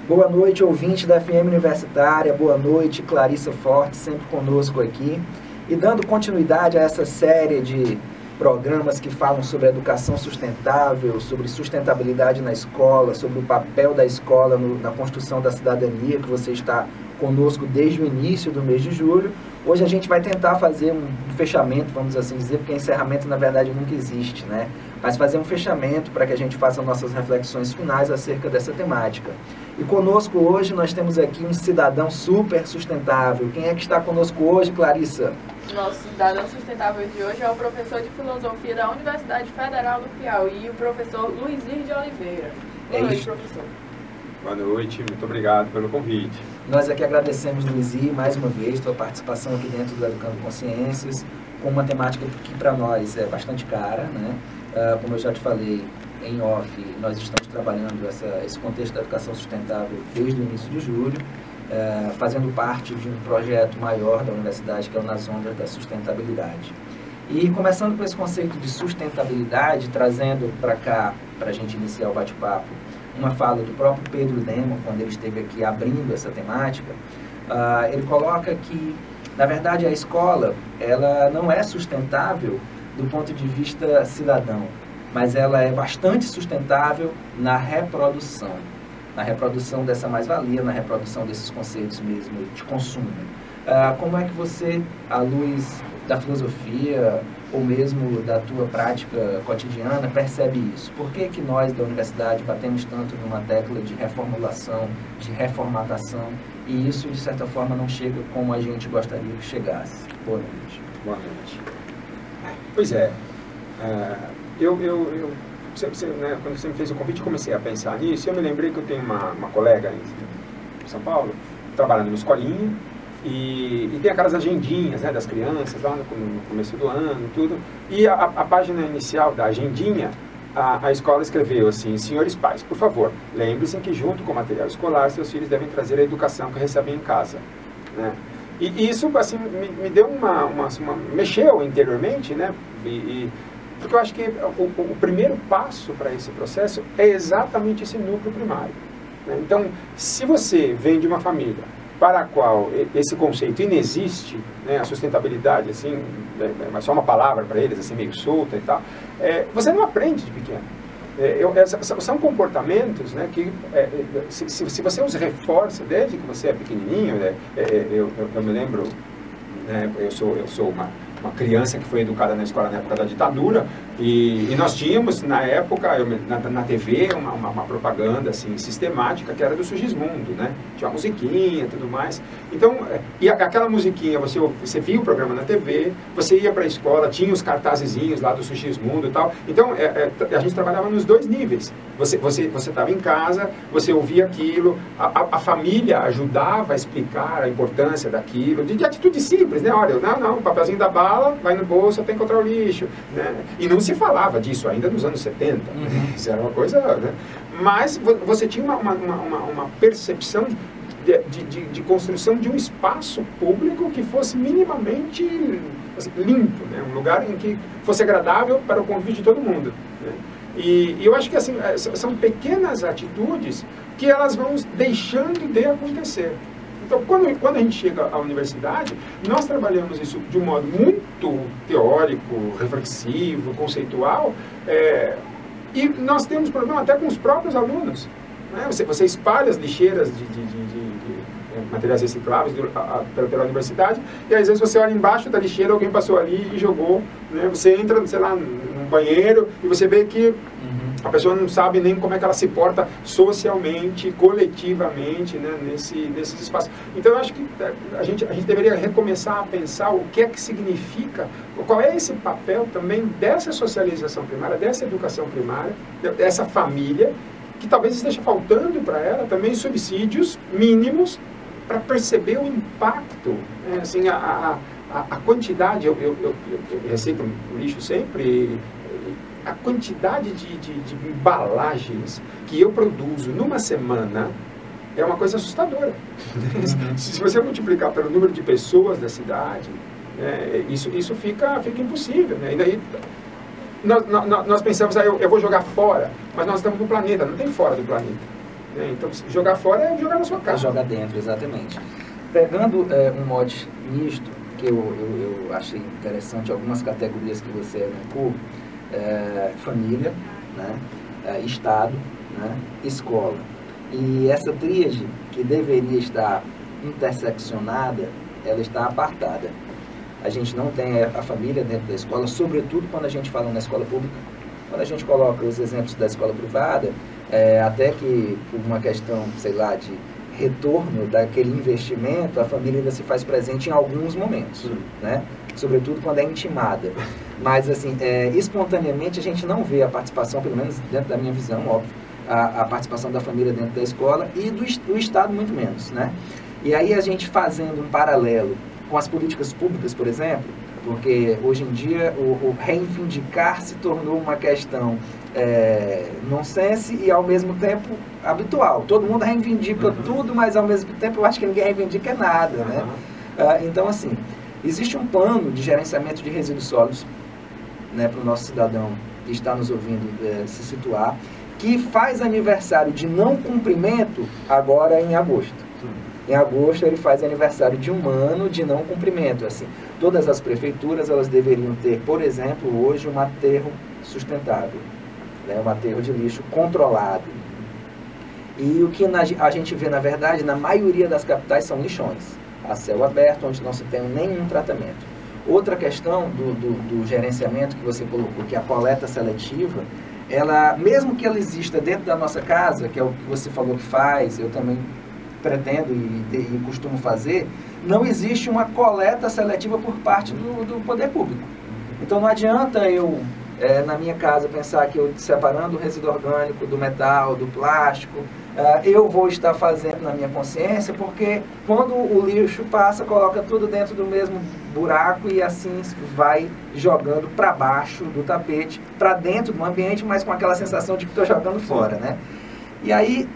Boa noite, ouvinte da FM Universitária. Boa noite, Clarissa Forte, sempre conosco aqui. E dando continuidade a essa série de programas que falam sobre educação sustentável, sobre sustentabilidade na escola, sobre o papel da escola na construção da cidadania, que você está conosco desde o início do mês de julho. Hoje a gente vai tentar fazer um fechamento, vamos assim dizer, porque encerramento na verdade nunca existe, né? Mas fazer um fechamento para que a gente faça nossas reflexões finais acerca dessa temática. E conosco hoje nós temos aqui um cidadão super sustentável. Quem é que está conosco hoje, Clarissa? Nosso cidadão sustentável de hoje é o professor de Filosofia da Universidade Federal do Piauí, o professor Luizir de Oliveira. Boa noite, professor. Boa noite, muito obrigado pelo convite. Nós aqui agradecemos, Luizir, mais uma vez, sua participação aqui dentro do Educando Consciências, com uma temática que para nós é bastante cara, né? Como eu já te falei em off, nós estamos trabalhando esse contexto da educação sustentável desde o início de julho, fazendo parte de um projeto maior da universidade, que é o Nas Ondas da Sustentabilidade. E começando com esse conceito de sustentabilidade, trazendo para cá, para a gente iniciar o bate-papo, uma fala do próprio Pedro Demo, quando ele esteve aqui abrindo essa temática, ele coloca que, na verdade, a escola ela não é sustentável do ponto de vista cidadão, mas ela é bastante sustentável na reprodução dessa mais-valia, na reprodução desses conceitos mesmo de consumo. Como é que você, à luz da filosofia ou mesmo da tua prática cotidiana, percebe isso? Por que que nós da universidade batemos tanto numa tecla de reformulação, de reformatação, e isso de certa forma não chega como a gente gostaria que chegasse? Boa noite. Boa noite. Pois é, quando você me fez o convite, comecei a pensar nisso, e eu me lembrei que eu tenho uma colega em São Paulo, trabalhando numa escolinha, e tem aquelas agendinhas, né, das crianças lá no começo do ano, tudo, e a página inicial da agendinha, a escola escreveu assim: senhores pais, por favor, lembre-se que junto com o material escolar, seus filhos devem trazer a educação que recebem em casa, né? E isso assim, me deu mexeu interiormente, né? Porque eu acho que o primeiro passo para esse processo é exatamente esse núcleo primário, né? Então, se você vem de uma família para a qual esse conceito inexiste, né, a sustentabilidade, assim, é só uma palavra para eles, assim, meio solta e tal, você não aprende de pequeno. São comportamentos, né, que se você os reforça desde que você é pequenininho, né, eu me lembro, né, eu sou uma criança que foi educada na escola na época da ditadura, e nós tínhamos na época, na TV, uma propaganda assim, sistemática, que era do Sugismundo, né? Tinha uma musiquinha e tudo mais. Então, e aquela musiquinha, você via o programa na TV, você ia para a escola, tinha os cartazezinhos lá do Sugismundo e tal. Então, a gente trabalhava nos dois níveis. Você estava em casa, você ouvia aquilo, a família ajudava a explicar a importância daquilo, de atitude simples, né? Olha, não, o papelzinho da bala, vai no bolso até encontrar o lixo, né? E não se falava disso ainda nos anos 70, isso era uma coisa, né? Mas você tinha uma percepção de construção de um espaço público que fosse minimamente assim, limpo, né? Um lugar em que fosse agradável para o convívio de todo mundo, né? E eu acho que assim, são pequenas atitudes que elas vão deixando de acontecer. Então, quando a gente chega à universidade, nós trabalhamos isso de um modo muito teórico, reflexivo, conceitual, e nós temos problema até com os próprios alunos, né? Você espalha as lixeiras de materiais recicláveis pela universidade, e às vezes você olha embaixo da lixeira, alguém passou ali e jogou, né? Você entra, sei lá, num banheiro, e você vê que a pessoa não sabe nem como é que ela se porta socialmente, coletivamente, né, nesses espaços. Então, eu acho que a gente deveria recomeçar a pensar o que é que significa, qual é esse papel também dessa socialização primária, dessa educação primária, dessa família, que talvez esteja faltando para ela também subsídios mínimos para perceber o impacto, né, assim, a quantidade, eu reciclo o lixo sempre, a quantidade de embalagens que eu produzo numa semana é uma coisa assustadora. Se você multiplicar pelo número de pessoas da cidade, isso fica impossível, né? E daí nós pensamos, eu vou jogar fora, mas nós estamos no planeta, não tem fora do planeta. Né? Então, jogar fora é jogar na sua casa. É jogar dentro, exatamente. Pegando um mote misto, que eu achei interessante, algumas categorias que você elencou, família, né? Estado, né? Escola. E essa tríade, que deveria estar interseccionada, ela está apartada. A gente não tem a família dentro da escola, sobretudo quando a gente fala na escola pública. Quando a gente coloca os exemplos da escola privada, até que por uma questão, sei lá, de retorno daquele investimento, a família ainda se faz presente em alguns momentos, né? Sobretudo quando é intimada. Mas, assim, espontaneamente a gente não vê a participação, pelo menos dentro da minha visão, óbvio, a participação da família dentro da escola e do Estado muito menos, né? E aí a gente fazendo um paralelo com as políticas públicas, por exemplo, porque hoje em dia o reivindicar se tornou uma questão nonsense e ao mesmo tempo habitual. Todo mundo reivindica tudo, mas ao mesmo tempo eu acho que ninguém reivindica nada, né? Então, assim, existe um plano de gerenciamento de resíduos sólidos, né, para o nosso cidadão que está nos ouvindo se situar, que faz aniversário de não cumprimento agora em agosto. Em agosto ele faz aniversário de 1 ano de não cumprimento. Assim, todas as prefeituras elas deveriam ter, por exemplo, hoje um aterro sustentável, né, um aterro de lixo controlado. E o que a gente vê, na verdade, na maioria das capitais são lixões, a céu aberto, onde não se tem nenhum tratamento. Outra questão do gerenciamento que você colocou, que é a coleta seletiva, ela, mesmo que ela exista dentro da nossa casa, que é o que você falou que faz, eu também pretendo e costumo fazer, não existe uma coleta seletiva por parte do poder público. Então não adianta eu, na minha casa, pensar que eu, separando o resíduo orgânico do metal, do plástico, eu vou estar fazendo na minha consciência, porque quando o lixo passa, coloca tudo dentro do mesmo buraco e assim vai jogando para baixo do tapete, para dentro do ambiente, mas com aquela sensação de que estou jogando fora, né? E aí,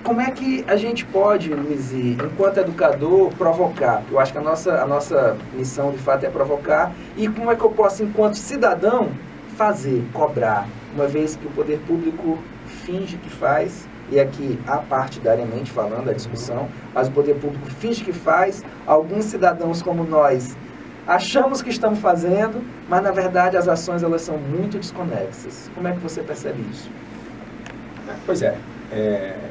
como é que a gente pode, Luizy, enquanto educador, provocar? Eu acho que a nossa missão, de fato, é provocar. E como é que eu posso, enquanto cidadão, fazer, cobrar, uma vez que o poder público finge que faz, e aqui, apartidariamente falando, a discussão, mas o poder público finge que faz, alguns cidadãos como nós achamos que estamos fazendo, mas, na verdade, as ações elas são muito desconexas. Como é que você percebe isso? Pois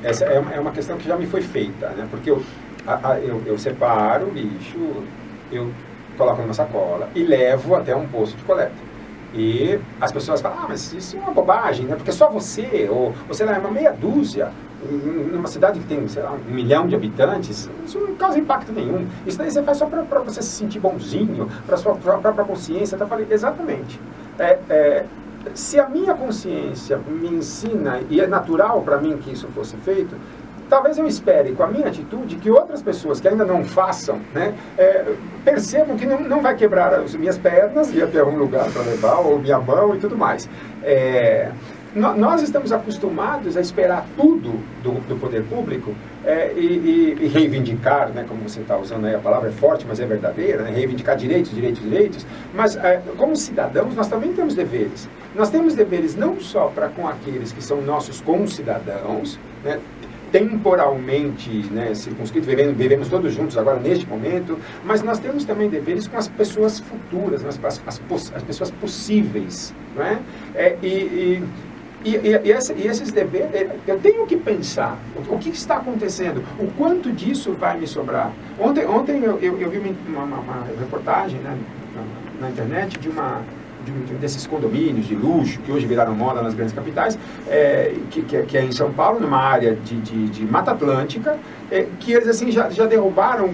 essa é uma questão que já me foi feita, né? Porque eu separo o lixo, eu coloco numa sacola e levo até um posto de coleta. E as pessoas falam, mas isso é uma bobagem, né? Porque só você, ou sei lá, é uma meia dúzia, numa cidade que tem, sei lá, 1 milhão de habitantes, isso não causa impacto nenhum. Isso daí você faz só para você se sentir bonzinho, para a sua própria consciência. Então eu falei, exatamente. Se a minha consciência me ensina, e é natural para mim que isso fosse feito, talvez eu espere com a minha atitude que outras pessoas que ainda não façam, né, percebam que não vai quebrar as minhas pernas e até um lugar para levar, ou minha mão e tudo mais. Nós estamos acostumados a esperar tudo do poder público e reivindicar, né, como você está usando aí, a palavra é forte, mas é verdadeira, né, reivindicar direitos, mas como cidadãos nós também temos deveres. Nós temos deveres não só para com aqueles que são nossos concidadãos, né, temporalmente, né, circunscritos, vivemos todos juntos agora neste momento, mas nós temos também deveres com as pessoas futuras, as pessoas possíveis, não é? E esses deveres, eu tenho que pensar o que está acontecendo, o quanto disso vai me sobrar. Ontem eu vi uma reportagem, né, na internet desses condomínios de luxo que hoje viraram moda nas grandes capitais, que é em São Paulo, numa área de Mata Atlântica, que eles assim já derrubaram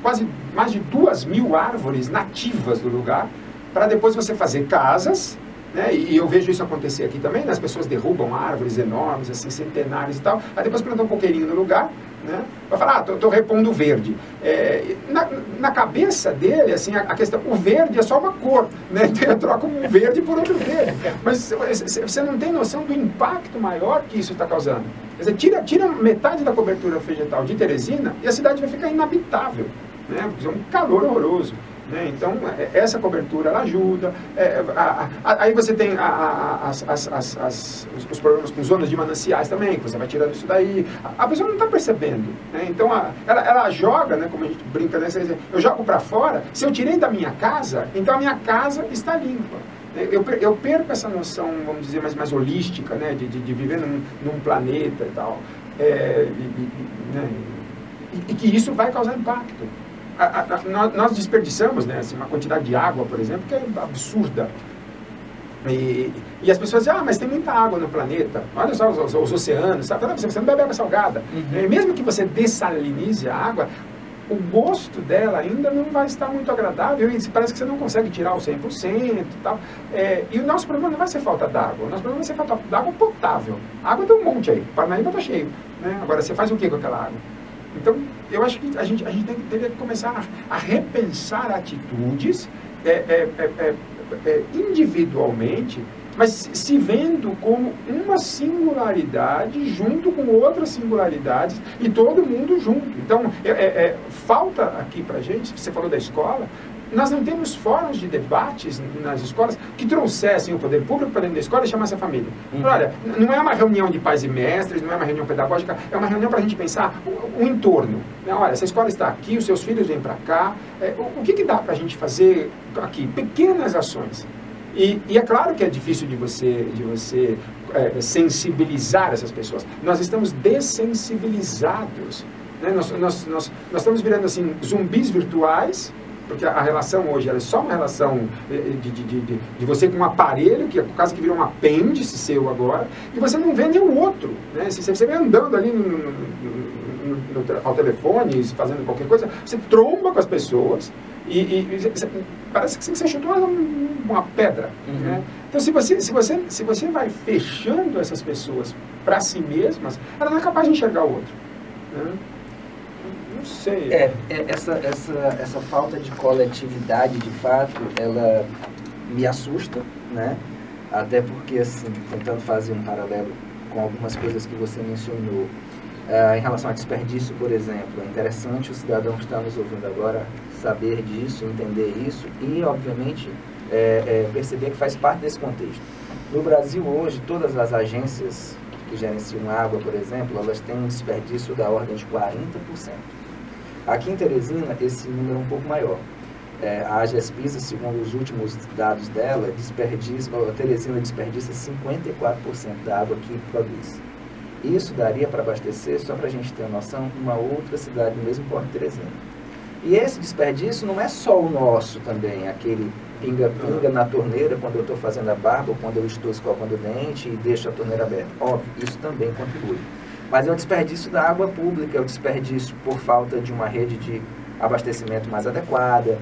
quase mais de 2.000 árvores nativas do lugar, para depois você fazer casas, né? E eu vejo isso acontecer aqui também, né? As pessoas derrubam árvores enormes, assim, centenárias e tal, aí depois plantam um coqueirinho no lugar, né? Vai falar, estou repondo o verde. Na cabeça dele, assim, a questão, o verde é só uma cor, né? Então eu troco um verde por outro verde. Mas você não tem noção do impacto maior que isso está causando. Quer dizer, tira metade da cobertura vegetal de Teresina e a cidade vai ficar inabitável, né? Porque é um calor horroroso. né? Então, essa cobertura ela ajuda. Aí você tem os problemas com zonas de mananciais também, que você vai tirando isso daí. A pessoa não está percebendo, né? Então, ela joga, né, como a gente brinca, né? Eu jogo para fora, se eu tirei da minha casa, então a minha casa está limpa. Eu perco essa noção, vamos dizer, mais holística, né, de viver num planeta e tal. Né, e que isso vai causar impacto. Nós desperdiçamos, né, assim, uma quantidade de água, por exemplo, que é absurda. E as pessoas dizem, mas tem muita água no planeta, olha só os oceanos, sabe? Você não bebe água salgada. Mesmo que você dessalinize a água, o gosto dela ainda não vai estar muito agradável e parece que você não consegue tirar o 100% e tal. E o nosso problema não vai ser falta d'água, o nosso problema vai ser falta d'água potável. A água tem um monte aí, o Parnaíba está cheio, né? Agora, você faz o que com aquela água? Então, eu acho que a gente teria que começar a repensar atitudes individualmente, mas se vendo como uma singularidade junto com outras singularidades e todo mundo junto. Então, falta aqui para a gente, você falou da escola, nós não temos fóruns de debates nas escolas que trouxessem o poder público para dentro da escola e chamassem a família. Olha, não é uma reunião de pais e mestres, não é uma reunião pedagógica, é uma reunião para a gente pensar o entorno. Olha, essa escola está aqui, os seus filhos vêm para cá, o que dá para a gente fazer aqui? Pequenas ações. E é claro que é difícil de você sensibilizar essas pessoas. Nós estamos dessensibilizados, né? Nós estamos virando assim zumbis virtuais, porque a relação hoje é só uma relação de você com um aparelho, que é por causa que virou um apêndice seu agora, e você não vê nenhum outro, né? Se você vem andando ali ao telefone, fazendo qualquer coisa, você tromba com as pessoas e parece que você chutou uma pedra. Né? Então, se você vai fechando essas pessoas para si mesmas, ela não é capaz de enxergar o outro. Né? Não sei. Essa falta de coletividade, de fato, ela me assusta, né? Até porque, assim, tentando fazer um paralelo com algumas coisas que você mencionou, em relação a desperdício, por exemplo, é interessante o cidadão que está nos ouvindo agora saber disso, entender isso e, obviamente, perceber que faz parte desse contexto. No Brasil, hoje, todas as agências que gerenciam água, por exemplo, elas têm um desperdício da ordem de 40%. Aqui em Teresina, esse número é um pouco maior. A AGESPISA, segundo os últimos dados dela, Teresina desperdiça 54% da água que produz. Isso daria para abastecer, só para a gente ter uma noção, uma outra cidade do mesmo porte de Teresina. E esse desperdício não é só o nosso também, aquele pinga-pinga na torneira quando eu estou fazendo a barba, ou quando eu estou escovando o dente e deixo a torneira aberta. Óbvio, isso também contribui. Mas é o desperdício da água pública, é o desperdício por falta de uma rede de abastecimento mais adequada,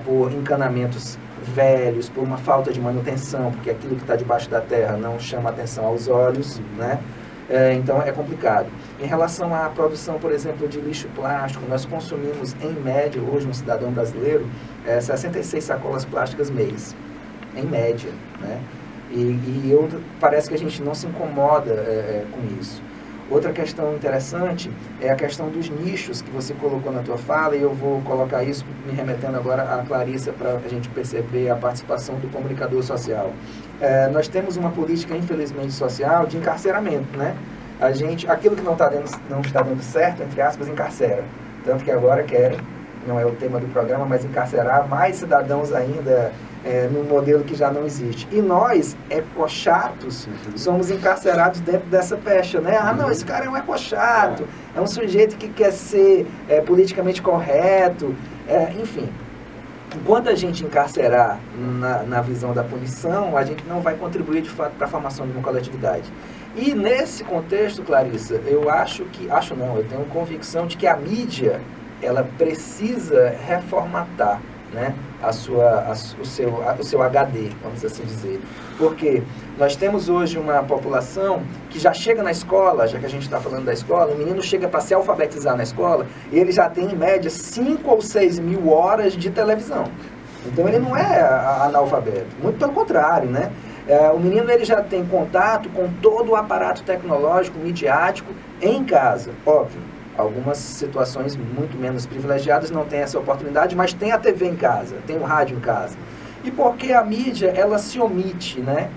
por encanamentos velhos, por uma falta de manutenção, porque aquilo que está debaixo da terra não chama atenção aos olhos, né? Então é complicado. Em relação à produção, por exemplo, de lixo plástico, nós consumimos, em média, hoje, um cidadão brasileiro, 66 sacolas plásticas mês, em média, né? Parece que a gente não se incomoda com isso. Outra questão interessante é a questão dos nichos que você colocou na tua fala, e eu vou colocar isso me remetendo agora à Clarissa para a gente perceber a participação do comunicador social. Nós temos uma política, infelizmente, social de encarceramento, né? Aquilo que não está dando certo, entre aspas, encarcera. Tanto que agora querem, não é o tema do programa, mas encarcerar mais cidadãos ainda num modelo que já não existe. E nós, ecochatos, somos encarcerados dentro dessa pecha, né? Não, esse cara é um ecochato, é um sujeito que quer ser politicamente correto, enfim. Enquanto a gente encarcerar na visão da punição, a gente não vai contribuir de fato para a formação de uma coletividade. E nesse contexto, Clarissa, eu tenho convicção de que a mídia, ela precisa reformatar, né, o seu HD, vamos assim dizer. Porque nós temos hoje uma população que já chega na escola, já que a gente está falando da escola, o menino chega para se alfabetizar na escola e ele já tem em média 5 ou 6 mil horas de televisão. Então ele não é analfabeto, muito pelo contrário, né? O menino ele já tem contato com todo o aparato tecnológico, midiático em casa, óbvio. Algumas situações muito menos privilegiadas não têm essa oportunidade, mas tem a TV em casa, tem o rádio em casa. E porque a mídia, ela se omite, né?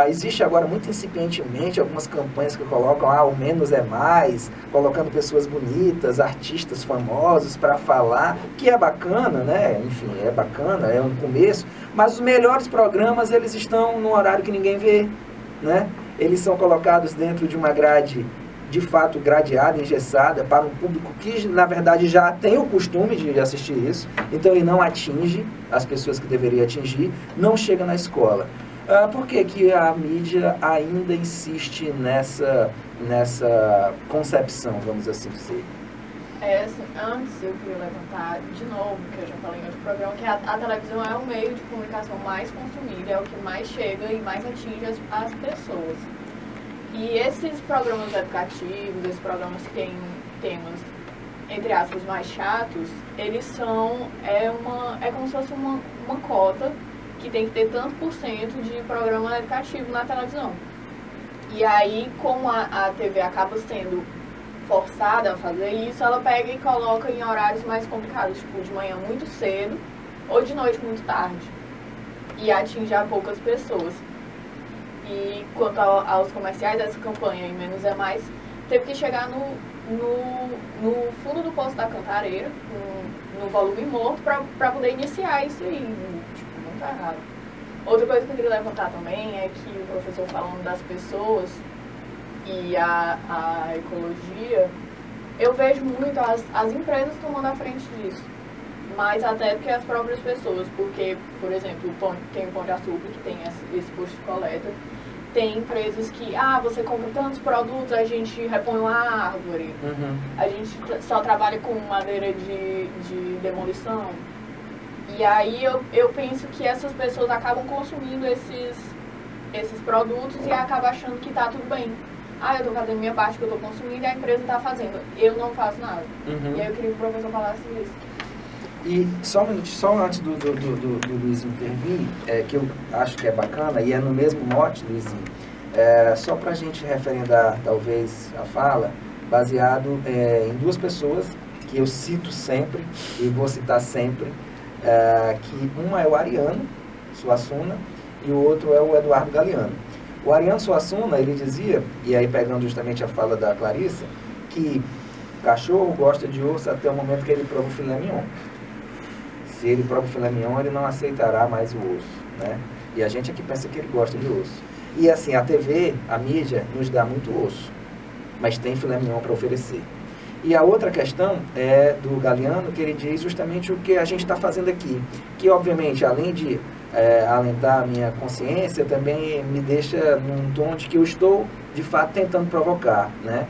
Existe agora muito incipientemente algumas campanhas que colocam o menos é mais, colocando pessoas bonitas, artistas famosos para falar, que é bacana, né? Enfim, é bacana, é um começo, mas os melhores programas, eles estão no horário que ninguém vê, né? Eles são colocados dentro de uma grade, de fato, gradeada, engessada, para um público que, na verdade, já tem o costume de assistir isso, então ele não atinge as pessoas que deveria atingir, não chega na escola. Por que que a mídia ainda insiste nessa concepção, vamos assim dizer? Antes eu queria levantar de novo, que eu já falei em outro programa, que a televisão é o meio de comunicação mais consumido, é o que mais chega e mais atinge as pessoas. E esses programas educativos, esses programas que têm temas, entre aspas, mais chatos, eles são, é como se fosse uma cota que tem que ter tanto por cento de programa educativo na televisão. E aí, como a TV acaba sendo forçada a fazer isso, ela pega e coloca em horários mais complicados, tipo de manhã muito cedo ou de noite muito tarde. E atinge a poucas pessoas. E quanto aos comerciais, essa campanha em Menos é Mais, teve que chegar no fundo do poço da cantareira, no volume morto, para poder iniciar isso aí. Tá errado. Outra coisa que eu queria levantar também é que o professor falando das pessoas e a ecologia, eu vejo muito as empresas tomando a frente disso, mas até do que as próprias pessoas, porque, por exemplo, tem o Pão de Açúcar, que tem esse posto de coleta, tem empresas que, você compra tantos produtos, a gente repõe uma árvore, a gente só trabalha com madeira de demolição. E aí eu penso que essas pessoas acabam consumindo esses produtos e acabam achando que tá tudo bem. Eu tô fazendo minha parte que eu tô consumindo e a empresa tá fazendo. Eu não faço nada. E aí eu queria que o professor falasse isso. E só um minuto, só antes do Luiz intervir, que eu acho que é bacana, e é no mesmo mote, Luizinho, só pra gente referendar talvez a fala, baseado em duas pessoas que eu cito sempre e vou citar sempre, que uma é o Ariano Suassuna e o outro é o Eduardo Galeano. O Ariano Suassuna, ele dizia, e aí pegando justamente a fala da Clarissa, que o cachorro gosta de osso até o momento que ele prova o filé mignon. Se ele prova o filé mignon, ele não aceitará mais o osso, né? E a gente aqui pensa que ele gosta de osso. E assim, a TV, a mídia, nos dá muito osso, mas tem filé mignon para oferecer. E a outra questão é do Galeano, que ele diz justamente o que a gente está fazendo aqui, que obviamente, além de alentar a minha consciência, também me deixa num tom de que eu estou, de fato, tentando provocar, né?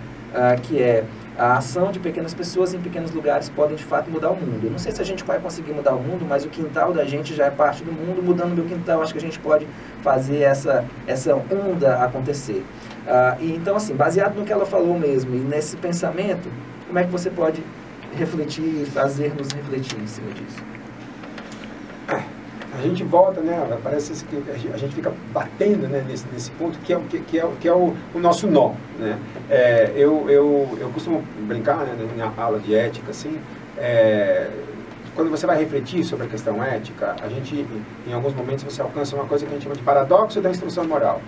Que é a ação de pequenas pessoas em pequenos lugares podem, de fato, mudar o mundo. Eu não sei se a gente vai conseguir mudar o mundo, mas o quintal da gente já é parte do mundo. Mudando o meu quintal, acho que a gente pode fazer essa onda acontecer. E então, assim, baseado no que ela falou mesmo, e nesse pensamento, como é que você pode refletir e fazer-nos refletir em cima disso? A gente volta, né? Parece que a gente fica batendo, né, nesse ponto que é o nosso nó, né? Eu costumo brincar, né, na minha aula de ética, assim, quando você vai refletir sobre a questão ética, a gente, em alguns momentos, você alcança uma coisa que a gente chama de paradoxo da instrução moral.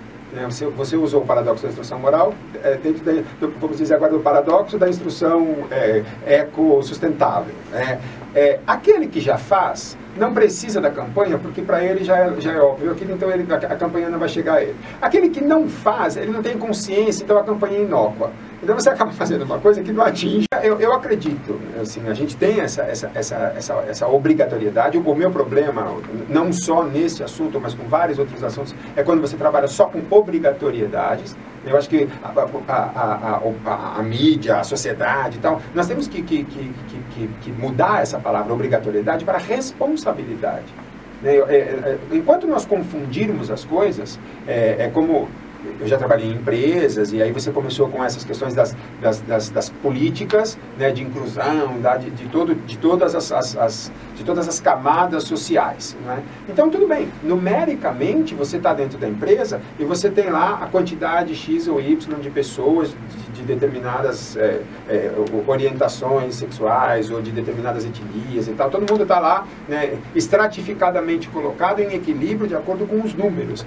Você usou o paradoxo da instrução moral dentro vamos dizer agora, do paradoxo da instrução ecossustentável. Aquele que já faz não precisa da campanha, porque para ele já é óbvio aquilo, então a campanha não vai chegar a ele. Aquele que não faz, ele não tem consciência, então a campanha é inócua. Então você acaba fazendo uma coisa que não atinge. Eu acredito, assim, a gente tem essa obrigatoriedade. O meu problema, não só nesse assunto, mas com vários outros assuntos, é quando você trabalha só com obrigatoriedades. Eu acho que a mídia, a sociedade e tal, nós temos que mudar essa palavra obrigatoriedade para responsabilidade. Enquanto nós confundirmos as coisas, como eu já trabalhei em empresas, e aí você começou com essas questões das políticas, né, de inclusão, de todas as camadas sociais, né? Então, tudo bem, numericamente você está dentro da empresa e você tem lá a quantidade X ou Y de pessoas, de determinadas orientações sexuais ou de determinadas etnias e tal. Todo mundo está lá, né, estratificadamente colocado em equilíbrio de acordo com os números.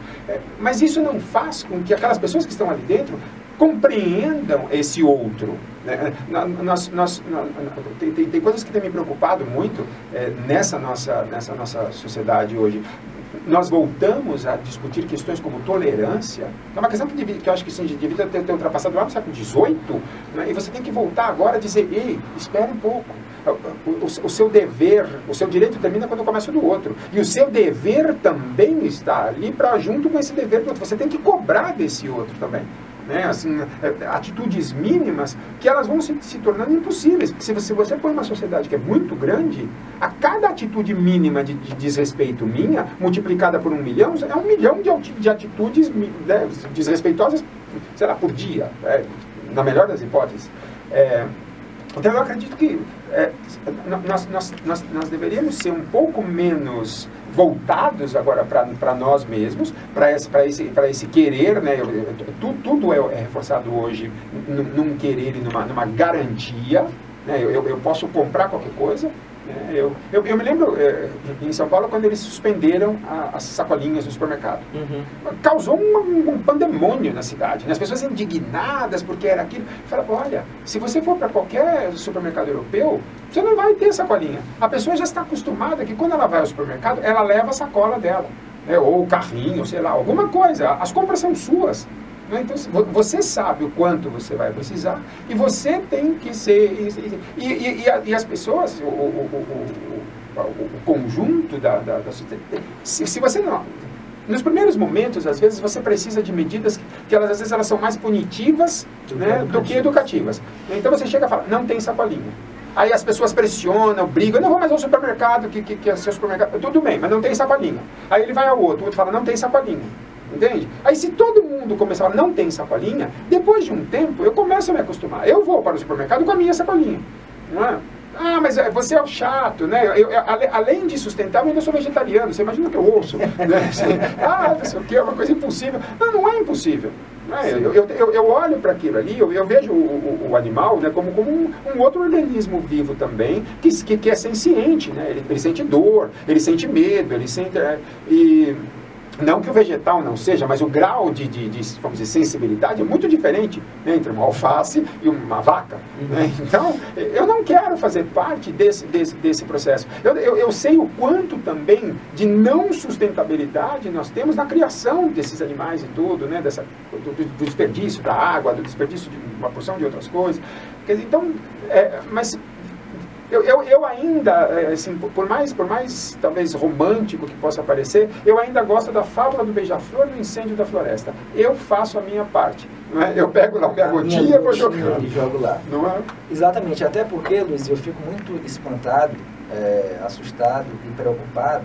Mas isso não faz com que aquelas pessoas que estão ali dentro compreendam esse outro. Né? Tem coisas que têm me preocupado muito nessa nossa sociedade hoje. Nós voltamos a discutir questões como tolerância. É uma questão que eu acho que sim, devia ter ultrapassado lá no século XVIII, né? E você tem que voltar agora a dizer, ei, espere um pouco. O seu dever, o seu direito termina quando começa o do outro. E o seu dever também está ali para, junto com esse dever do outro, você tem que cobrar desse outro também. Né, assim, atitudes mínimas que elas vão se tornando impossíveis. Porque se você põe uma sociedade que é muito grande, a cada atitude mínima de desrespeito minha, multiplicada por 1 milhão, é 1 milhão de atitudes, né, desrespeitosas, sei lá, por dia, na melhor das hipóteses. Então eu acredito que nós deveríamos ser um pouco menos voltados agora para nós mesmos, para esse querer, né? Tudo é reforçado hoje num querer e numa garantia, né? Eu posso comprar qualquer coisa. Eu me lembro em São Paulo quando eles suspenderam as sacolinhas do supermercado. Causou um pandemônio na cidade, né? As pessoas indignadas porque era aquilo. Falaram, olha, se você for para qualquer supermercado europeu, você não vai ter sacolinha. A pessoa já está acostumada que quando ela vai ao supermercado, ela leva a sacola dela, né? Ou o carrinho, sei lá, alguma coisa. As compras são suas. Então, você sabe o quanto você vai precisar e você tem que ser... E as pessoas, o conjunto da sociedade... Se você não... Nos primeiros momentos, às vezes, você precisa de medidas que às vezes elas são mais punitivas, né, do que educativas. Então você chega e fala, não tem sacolinha. Aí as pessoas pressionam, brigam, eu não vou mais ao supermercado, que é seu supermercado. Tudo bem, mas não tem sacolinha. Aí ele vai ao outro, o outro fala, não tem sacolinha. Entende? Aí se todo mundo começar a falar, não tem sacolinha, depois de um tempo eu começo a me acostumar. Eu vou para o supermercado com a minha sacolinha. Não é? Ah, mas você é o chato, né? Além de sustentável, eu ainda sou vegetariano. Você imagina o que eu ouço? Né? Não sei o que, é uma coisa impossível. Não é impossível. Não é? Eu olho para aquilo ali, eu vejo o animal, né, como um outro organismo vivo também, que é senciente, né? Ele sente dor, ele sente medo, ele sente... Não que o vegetal não seja, mas o grau de vamos dizer, sensibilidade é muito diferente, né, entre uma alface e uma vaca. Né? Então, eu não quero fazer parte desse processo. Eu sei o quanto também de não sustentabilidade nós temos na criação desses animais e tudo, né, do desperdício da água, do desperdício de uma porção de outras coisas. Quer dizer, então, mas... Eu ainda, assim, por mais talvez romântico que possa parecer, eu ainda gosto da fábula do beija-flor no incêndio da floresta. Eu faço a minha parte. Não é? Eu pego lá minha gotinha e vou jogando. E jogo lá. Não é? Exatamente. Até porque, Luiz, eu fico muito espantado, assustado e preocupado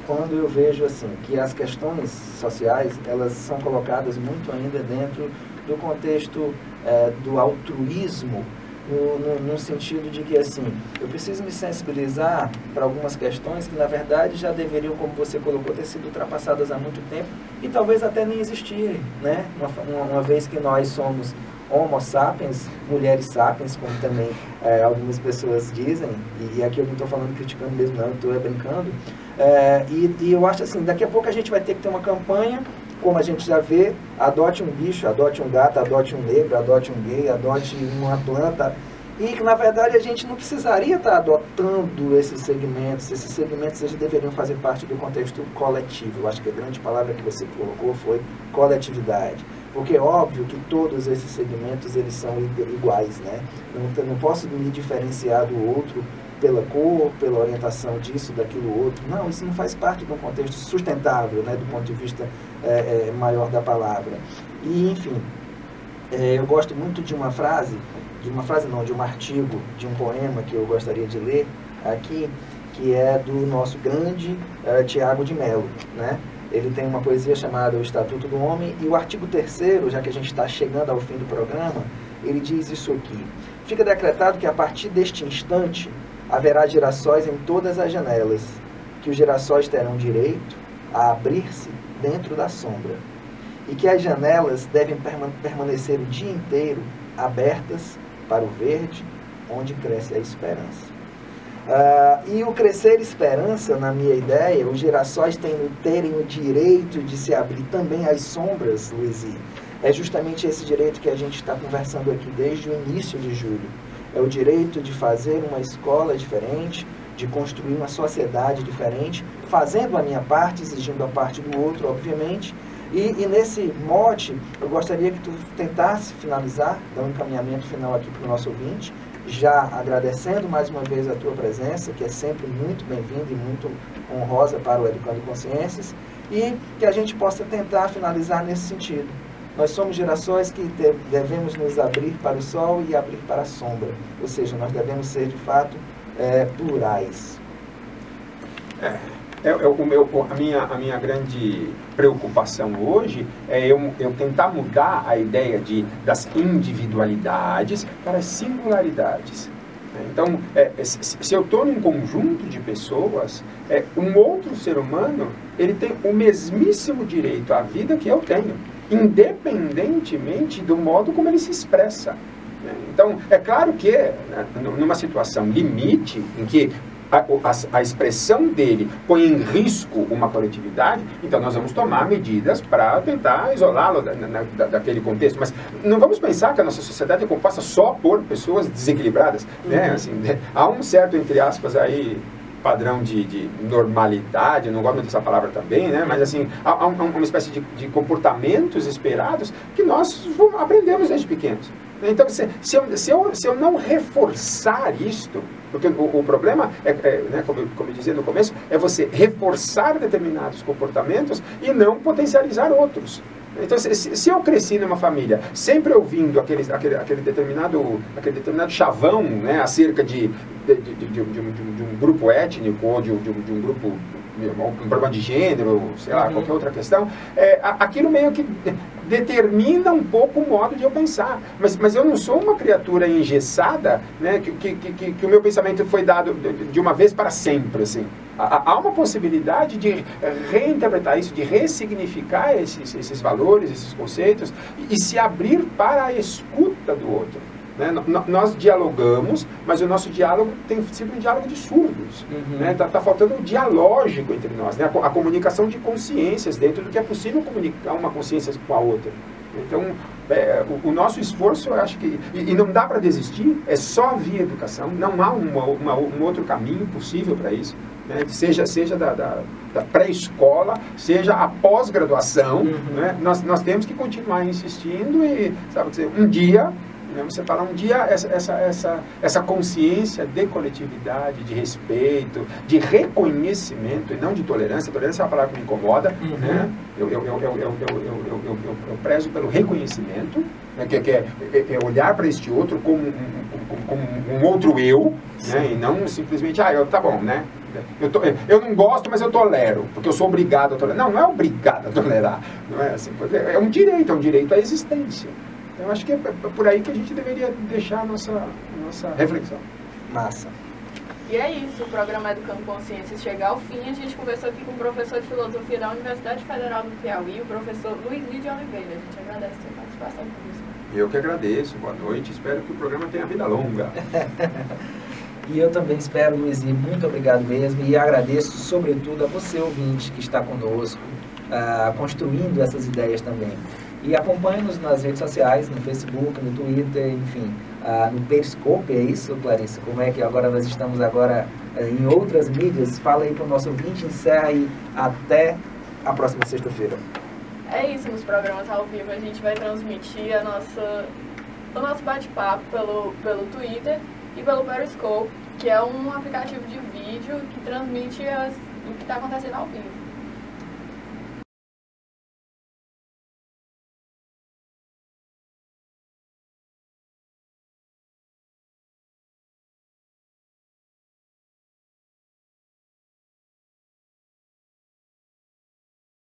quando eu vejo assim, que as questões sociais, elas são colocadas muito ainda dentro do contexto do altruísmo, no sentido de que, assim, eu preciso me sensibilizar para algumas questões que, na verdade, já deveriam, como você colocou, ter sido ultrapassadas há muito tempo e talvez até nem existirem, né? Uma vez que nós somos homo sapiens, mulheres sapiens, como também algumas pessoas dizem, e aqui eu não estou falando criticando mesmo, não, estou brincando, e eu acho assim, daqui a pouco a gente vai ter que ter uma campanha, como a gente já vê, adote um bicho, adote um gato, adote um negro, adote um gay, adote uma planta, e que na verdade a gente não precisaria estar adotando esses segmentos eles deveriam fazer parte do contexto coletivo. Eu acho que a grande palavra que você colocou foi coletividade, porque é óbvio que todos esses segmentos eles são iguais, né? Não posso me diferenciar do outro pela cor, pela orientação disso, daquilo outro. Não, isso não faz parte de um contexto sustentável, né, do ponto de vista maior da palavra. E, enfim, eu gosto muito de uma frase, de um artigo, de um poema que eu gostaria de ler aqui, que é do nosso grande Tiago de Mello, né? Ele tem uma poesia chamada O Estatuto do Homem, e o artigo 3º, já que a gente está chegando ao fim do programa, ele diz isso aqui: fica decretado que a partir deste instante haverá girassóis em todas as janelas, que os girassóis terão direito a abrir-se dentro da sombra, e que as janelas devem permanecer o dia inteiro abertas para o verde, onde cresce a esperança. E o crescer esperança, na minha ideia, os girassóis terem o direito de se abrir também às sombras, Luizy, é justamente esse direito que a gente está conversando aqui desde o início de julho. É o direito de fazer uma escola diferente, de construir uma sociedade diferente, fazendo a minha parte, exigindo a parte do outro, obviamente. E nesse mote, eu gostaria que tu tentasse finalizar, dar um encaminhamento final aqui para o nosso ouvinte, já agradecendo mais uma vez a tua presença, que é sempre muito bem-vinda e muito honrosa para o Educando Consciências, e que a gente possa tentar finalizar nesse sentido. Nós somos gerações que devemos nos abrir para o sol e abrir para a sombra, ou seja, nós devemos ser, de fato, plurais. A minha grande preocupação hoje é eu tentar mudar a ideia das individualidades para as singularidades. Então, se eu estou num conjunto de pessoas, um outro ser humano, ele tem o mesmíssimo direito à vida que eu tenho, independentemente do modo como ele se expressa. Então, é claro que, numa situação limite, em que a expressão dele põe em risco uma coletividade, então nós vamos tomar medidas para tentar isolá-lo daquele contexto. Mas não vamos pensar que a nossa sociedade é composta só por pessoas desequilibradas. Né? Assim, há um certo, entre aspas, aí, padrão de normalidade, eu não gosto muito dessa palavra também, né? Mas assim, há uma espécie de comportamentos esperados que nós aprendemos desde pequenos. Então, se eu não reforçar isto, porque o problema, né, como eu dizia no começo, é você reforçar determinados comportamentos e não potencializar outros. Então, se eu cresci numa família sempre ouvindo aquele determinado chavão, né, acerca de um grupo étnico ou de um grupo, um problema de gênero, sei lá, qualquer outra questão, aquilo meio que determina um pouco o modo de eu pensar. Mas eu não sou uma criatura engessada, né, que o meu pensamento foi dado de uma vez para sempre, assim. Há uma possibilidade de reinterpretar isso, de ressignificar esses valores, esses conceitos, e se abrir para a escuta do outro. Né? Nós dialogamos, mas o nosso diálogo tem sido um diálogo de surdos. Né? Tá faltando o dialógico entre nós, né? A comunicação de consciências, dentro do que é possível comunicar uma consciência com a outra. Então, o nosso esforço, eu acho que... E não dá para desistir, é só via educação, não há um outro caminho possível para isso. Né? Seja da pré-escola, seja a pós-graduação, né? Nós temos que continuar insistindo e, sabe dizer, um dia... Você fala um dia essa consciência de coletividade, de respeito, de reconhecimento e não de tolerância. Tolerância é uma palavra que me incomoda. Né? Eu prezo pelo reconhecimento, né? que é olhar para este outro como um outro eu, né? E não simplesmente, tá bom, né? Eu não gosto, mas eu tolero, porque eu sou obrigado a tolerar. Não é obrigado a tolerar. Não é assim, é um direito à existência. Eu acho que é por aí que a gente deveria deixar a nossa reflexão. Massa. E é isso, o programa Educando Consciências chega ao fim. A gente conversou aqui com o professor de Filosofia da Universidade Federal do Piauí, o professor Luizy de Oliveira. A gente agradece a sua participação conosco. Eu que agradeço, boa noite, espero que o programa tenha vida longa. E eu também espero, Luizy, muito obrigado mesmo, e agradeço sobretudo a você, ouvinte, que está conosco, construindo essas ideias também. E acompanhe-nos nas redes sociais, no Facebook, no Twitter, enfim, no Periscope, é isso, Clarissa? Como é que agora nós estamos em outras mídias? Fala aí para o nosso ouvinte, encerra aí até a próxima sexta-feira. É isso, nos programas ao vivo a gente vai transmitir o nosso bate-papo pelo Twitter e pelo Periscope, que é um aplicativo de vídeo que transmite o que está acontecendo ao vivo.